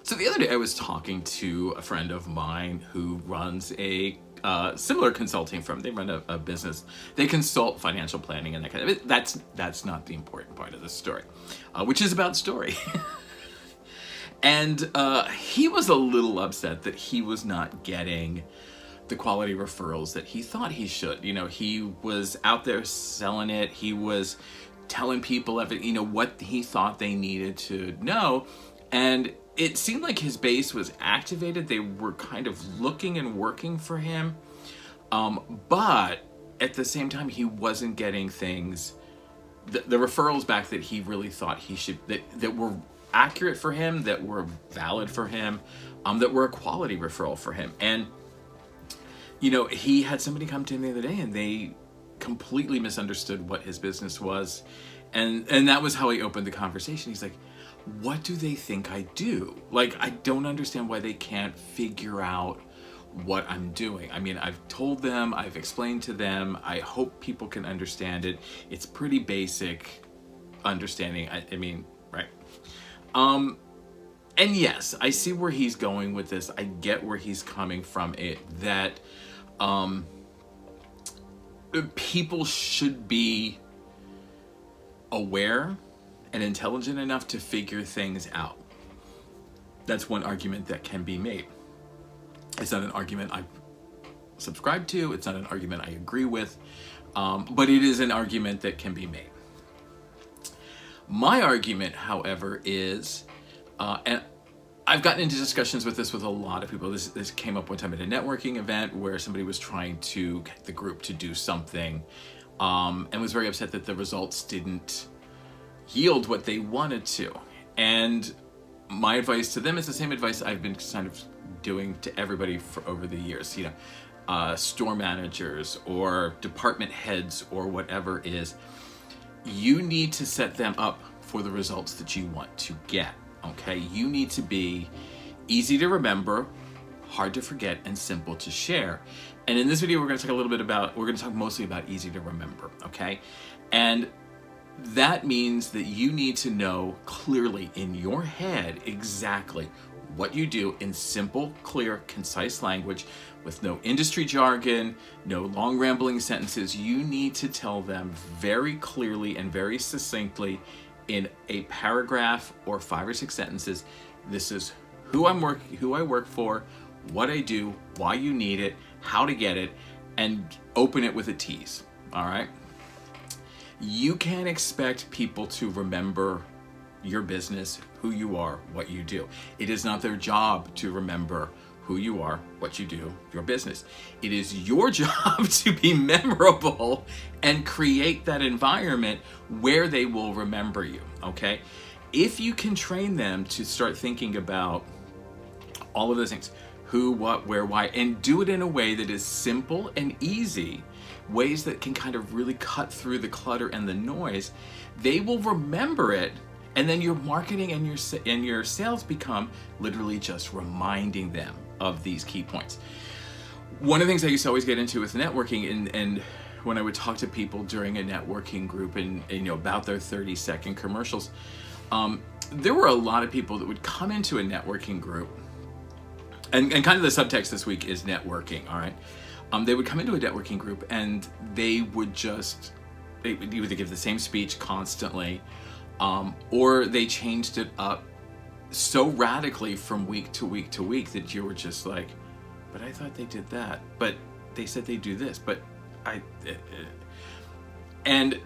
So the other day I was talking to a friend of mine who runs a similar consulting firm. They run a business. They consult financial planning and that kind of. That's not the important part of the story, which is about story. And he was a little upset that he was not getting the quality referrals that he thought he should. You know, he was out there selling it. He was telling people what he thought they needed to know, and it seemed like his base was activated. They were kind of looking and working for him. But at the same time, he wasn't getting things, the referrals back that he really thought he should, that were accurate for him, that were valid for him, that were a quality referral for him. And, he had somebody come to him the other day and they completely misunderstood what his business was. And that was how he opened the conversation. He's like, what do they think I do? Like, I don't understand why they can't figure out what I'm doing. I mean, I've told them, I've explained to them, I hope people can understand it. It's pretty basic understanding. I mean, right. And yes, I see where he's going with this. I get where he's coming from that people should be aware and intelligent enough to figure things out. That's one argument that can be made. It's not an argument I subscribe to. It's not an argument I agree with. But it is an argument that can be made. My argument, however, is, and I've gotten into discussions with this with a lot of people. This came up one time at a networking event where somebody was trying to get the group to do something, and was very upset that the results didn't yield what they wanted to. And my advice to them is the same advice I've been kind of doing to everybody for over the years. Store managers or department heads or whatever is, you need to set them up for the results that you want to get. Okay, you need to be easy to remember, hard to forget, and simple to share. And in this video, we're going to talk mostly about easy to remember. Okay, and that means that you need to know clearly in your head exactly what you do in simple, clear, concise language with no industry jargon, no long rambling sentences. You need to tell them very clearly and very succinctly in a paragraph or 5 or 6 sentences. This is who I work for, what I do, why you need it, how to get it, and open it with a tease. All right? You can't expect people to remember your business, who you are, what you do. It is not their job to remember who you are, what you do, your business. It is your job to be memorable and create that environment where they will remember you, okay? If you can train them to start thinking about all of those things, who, what, where, why, and do it in a way that is simple and easy, ways that can kind of really cut through the clutter and the noise, they will remember it. And then your marketing and your sales become literally just reminding them of these key points. One of the things I used to always get into with networking, and when I would talk to people during a networking group and about their 30-second commercials, there were a lot of people that would come into a networking group, and kind of the subtext this week is networking, all right? They would come into a networking group and they would either give the same speech constantly, or they changed it up so radically from week to week to week that you were just like, but I thought they did that, but they said they do this, but and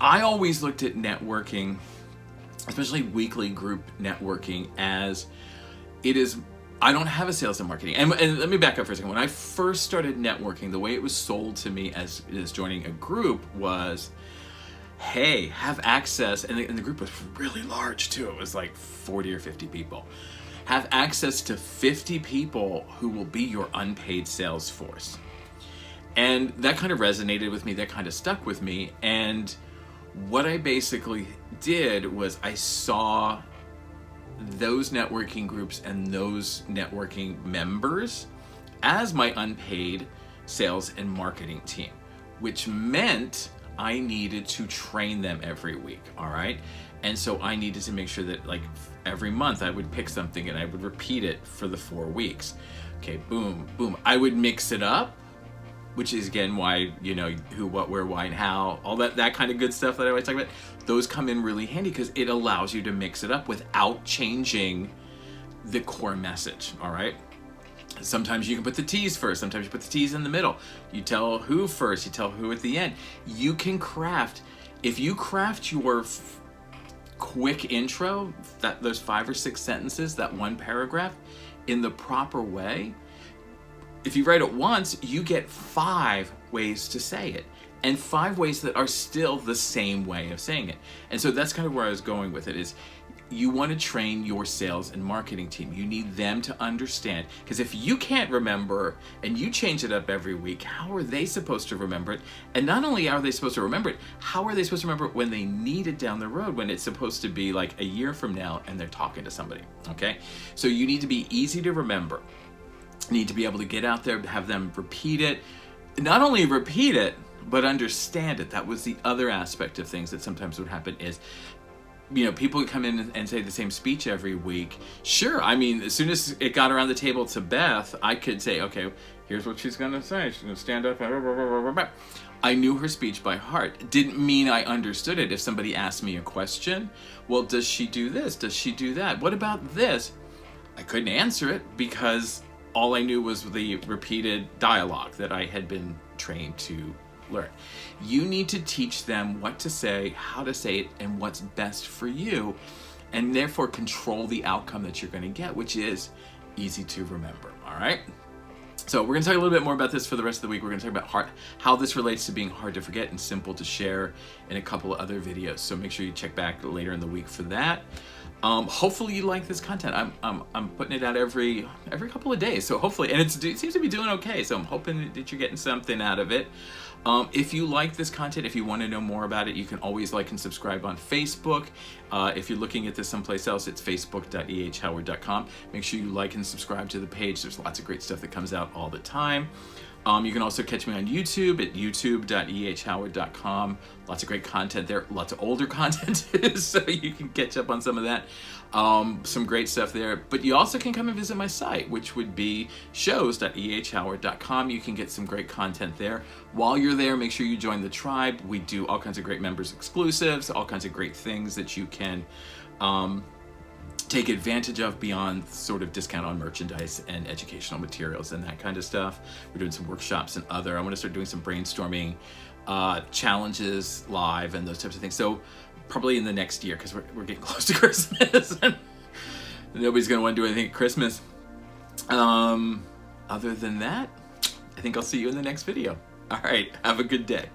I always looked at networking, especially weekly group networking, as it is. I don't have a sales and marketing. And let me back up for a second. When I first started networking, the way it was sold to me as joining a group was, hey, have access, and the group was really large too. It was like 40 or 50 people. Have access to 50 people who will be your unpaid sales force. And that kind of resonated with me. That kind of stuck with me. And what I basically did was I saw those networking groups and those networking members as my unpaid sales and marketing team, which meant I needed to train them every week, all right? And so I needed to make sure that every month I would pick something and I would repeat it for the 4 weeks. Okay, boom, boom. I would mix it up, which is again why, you know, who, what, where, why, and how, all that kind of good stuff that I always talk about. Those come in really handy because it allows you to mix it up without changing the core message, all right? Sometimes you can put the T's first, sometimes you put the T's in the middle. You tell who first, you tell who at the end. You can craft, if you craft your quick intro, those 5 or 6 sentences, that one paragraph, in the proper way, if you write it once, you get 5 ways to say it, and 5 ways that are still the same way of saying it. And so that's kind of where I was going with it, is you want to train your sales and marketing team. You need them to understand, because if you can't remember and you change it up every week, how are they supposed to remember it? And not only are they supposed to remember it, how are they supposed to remember it when they need it down the road, when it's supposed to be like a year from now and they're talking to somebody, okay? So you need to be easy to remember. You need to be able to get out there, have them repeat it. Not only repeat it, but understand it. That was the other aspect of things that sometimes would happen is, you know, people would come in and say the same speech every week. Sure, I mean, as soon as it got around the table to Beth, I could say, okay, here's what she's going to say. She's going to stand up. I knew her speech by heart. Didn't mean I understood it. If somebody asked me a question, well, does she do this? Does she do that? What about this? I couldn't answer it because all I knew was the repeated dialogue that I had been trained to learn. You need to teach them what to say, how to say it, and what's best for you, and therefore control the outcome that you're going to get, which is easy to remember. All right? So we're going to talk a little bit more about this for the rest of the week. We're going to talk about how this relates to being hard to forget and simple to share in a couple of other videos. So make sure you check back later in the week for that. Hopefully you like this content. I'm putting it out every couple of days. So hopefully, and it seems to be doing okay. So I'm hoping that you're getting something out of it. If you like this content, if you want to know more about it, you can always like and subscribe on Facebook. If you're looking at this someplace else, it's facebook.ehhoward.com. Make sure you like and subscribe to the page. There's lots of great stuff that comes out all the time. You can also catch me on YouTube at youtube.ehhoward.com. Lots of great content there, lots of older content, so you can catch up on some of that. Some great stuff there. But you also can come and visit my site, which would be shows.ehhoward.com. You can get some great content there. While you're there, make sure you join the tribe. We do all kinds of great members exclusives, all kinds of great things that you can take advantage of beyond sort of discount on merchandise and educational materials and that kind of stuff. We're doing some workshops and other. I want to start doing some brainstorming challenges live and those types of things. So probably in the next year, because we're getting close to Christmas and nobody's going to want to do anything at Christmas. Other than that, I think I'll see you in the next video. All right, have a good day.